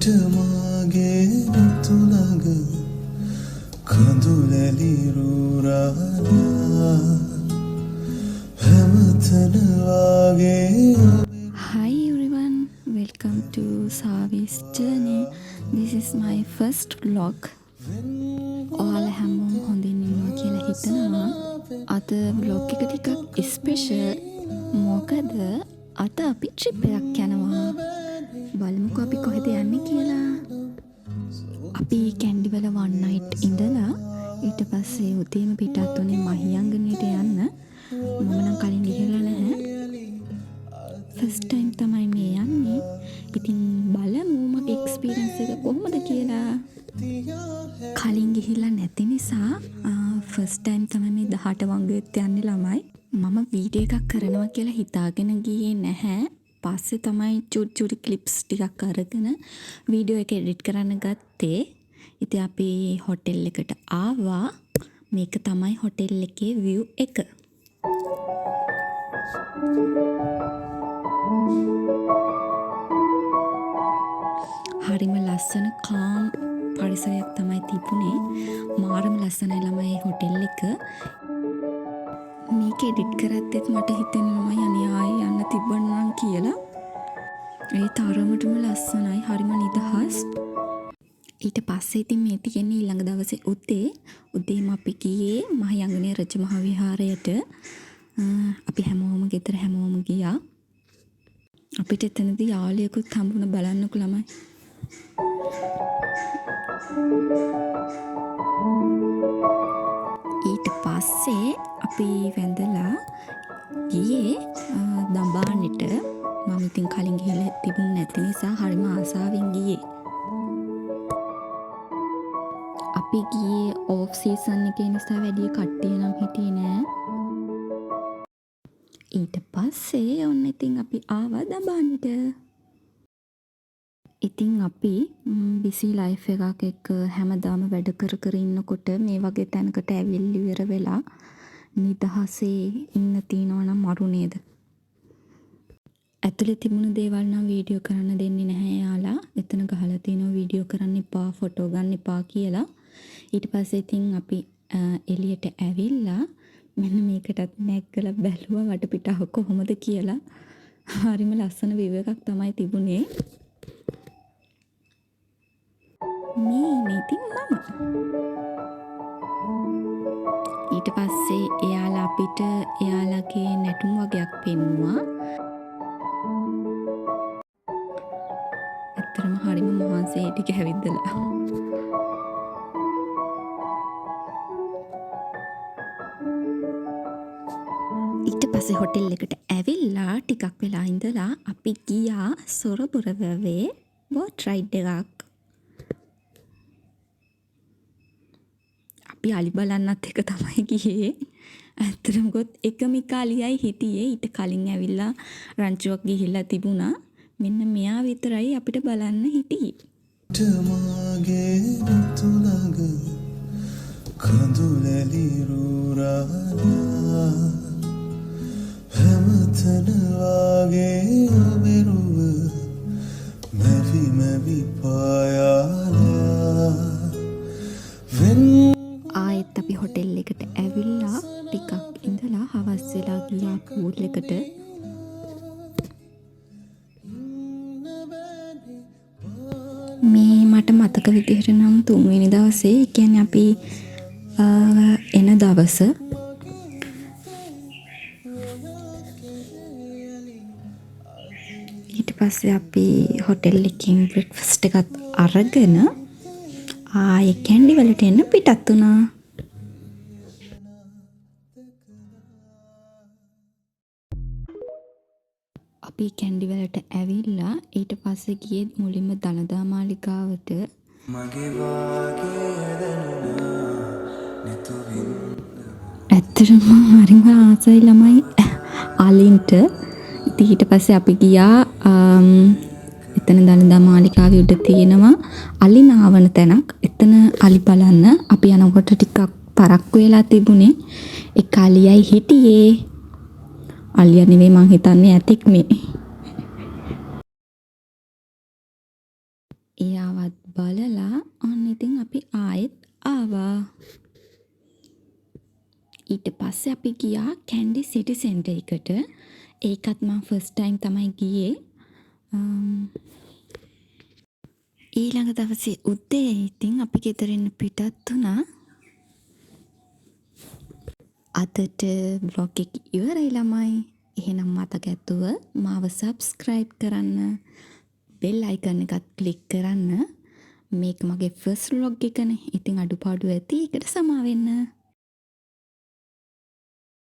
මාගේ තුළඟ කඳුලැලි රූරාලා හැමතැන වාගේ. Hi everyone, welcome to Savi's journey. This is my first vlog. ඔයාලා හැමෝම හොඳින් ඉන්නවා කියලා හිතනවා. අද vlog එක ටිකක් ස්පෙෂල්. මොකද අද අපි ට්‍රිප් එකක් යනවා. බලමුකෝ අපි කොහෙද යන්නේ කියලා. අපි කැන්ඩිවල one night ඉඳලා ඊට පස්සේ උදේම පිටත් උනේ මහියංගනයට යන්න. මම නම් කලින් ගිහලා නැහැ. ෆස්ට් ටයිම් තමයි මේ යන්නේ. ඉතින් බලමු මගේ එක්ස්පීරියන්ස් එක කොහොමද කියලා. කලින් ගිහිල්ලා නැති නිසා ෆස්ට් ටයිම් තමයි මේ 18 වංගුවෙත් යන්නේ ළමයි. මම වීඩියෝ එකක් කරනවා කියලා හිතාගෙන ගියේ නැහැ. පස්සේ තමයි චුටි ක්ලිප්ස් ටිකක් අරගෙන වීඩියෝ එක එඩිට් කරන්න ගත්තේ. ඉතින් අපි හොටෙල් එකට ආවා. මේක තමයි හොටෙල් එකේ view එක. හරිම ලස්සන කාම් පරිසරයක් තමයි තිබුණේ. මාරම ලස්සනයි ළමයි හොටෙල් එක. මේක එඩිට් කරද්දිත් මට හිතෙනවා යන්නේ ආයේ යන්න තිබ්බනම් කියලා. ඒ තරමටම ලස්සනයි, හරිම නිදහස්. ඊට පස්සේ ඉතින් මේ තියෙන්නේ ඊළඟ දවසේ උදේම අපි ගියේ මහියංගනේ රජමහා විහාරයට. අපි හැමෝම ගෙදර හැමෝම ගියා. අපිට එතනදී යාළුවෙකුත් හම්බුණා. බලන්නකෝ ළමයි. ඊට පස්සේ අපි වැඳලා ගියේ දඹානෙට. මම ඉතින් කලින් ගිහලා තිබුණ නැති නිසා හරිම ආසාවෙන් ගියේ. අපි ගියේ ඕෆ් සීසන් එකේ නිසා වැඩි කට්ටිය නම් හිටියේ නෑ. ඊට පස්සේ ඔන්න ඉතින් අපි ආවා දඹානෙට. ඉතින් අපි බිසි ලයිෆ් එකක් එක්ක හැමදාම වැඩ කර ඉන්නකොට මේ වගේ තැනකට ඇවිල්ලි ඉවර වෙලා නිදහසේ ඉන්න තියනවා නම් මරු නේද? ඇතුලේ තිබුණු දේවල් නම් වීඩියෝ කරන්න දෙන්නේ නැහැ යාලා. එතන ගහලා තිනවා වීඩියෝ කරන්න එපා, ෆොටෝ ගන්න එපා කියලා. ඊට පස්සේ ඉතින් අපි එළියට ඇවිල්ලා මෙන්න මේකටත් නැග්ගලා බැලුවා වටපිටාව කොහොමද කියලා. හරිම ලස්සන view එකක් තමයි තිබුණේ. මේ ඉතින් මම. ඊට පස්සේ එයාලා අපිට එයාලගේ නැටුම් වගේක් පෙන්නුවා. ඇත්තටම හරිම මහන්සියි ටික හැවිද්දලා. ඊට පස්සේ හොටෙල් එකට ඇවිල්ලා ටිකක් වෙලා ඉඳලා අපි ගියා සොරබුර වැවේ බෝට් රයිඩ් එකක්. අපි අලි බලන්නත් එක තමයි ගියේ. ඇත්තටම ගොත් එකම කාලියයි හිටියේ. ඊට කලින් ඇවිල්ලා රංචුවක් ගිහිල්ලා තිබුණා. මෙන්න මෙයා විතරයි අපිට බලන්න හිටියේ. මාගේ තුළඟ කඳුලැලි රූරාලා හැමතැන වාගේ මෙරුව මැවි පායාලා ආයෙත් අපි හොටෙල් එකට ඇවිල්ලා ටිකක් ඉඳලා හවස් වෙලා ගියා පූල් එකට. මේ මට මතක විදිහට නම් 3 වෙනි දවසේ, ඒ කියන්නේ අපි එන දවස. ඊට පස්සේ අපි හොටෙල් එකකින් බ්‍රෙක්ෆාස්ට් එකත් අරගෙන ආයේ කැන්ඩිවලට එන්න පිටත් වුණා. අපි කැන්ඩිවලට ඇවිල්ලා ඊට පස්සේ ගියේ මුලින්ම දළදා මාලිගාවට. ඇත්තටම හරිම ආසයි ළමයි අලින්ට. ඉතින් ඊට පස්සේ අපි ගියා එතන දළදා මාලිගාවේ උඩ තියෙනවා අලි නාවන තැනක්. එතන අලි බලන්න අපි යනකොට ටිකක් පරක්කු වෙලා තිබුණේ. ඒ අලියයි හිටියේ. අලියා නෙවෙයි මං හිතන්නේ ඇතෙක් මේ. එයාවත් බලලා අන්න ඉතින් අපි ආයෙත් ආවා. ඊට පස්සේ අපි ගියා කැන්ඩි සිටි සෙන්ටර් එකට. ඒකත් මම ෆස්ට් ටයිම් තමයි ගියේ. ඊළඟ දවසේ උදේ ඉතින් අපි ගෙදරින් පිටත් වුණා. අදට බ්ලොග් එක ඉවරයි ළමයි. එහෙනම් මතක ඇතුව මාව සබ්ස්ක්‍රයිබ් කරන්න. බෙල් අයිකන් එකත් ක්ලික් කරන්න. මේක මගේ ෆස්ට් vlog එකනේ. ඉතින් අඩුපාඩු ඇති. ඒකට සමා වෙන්න.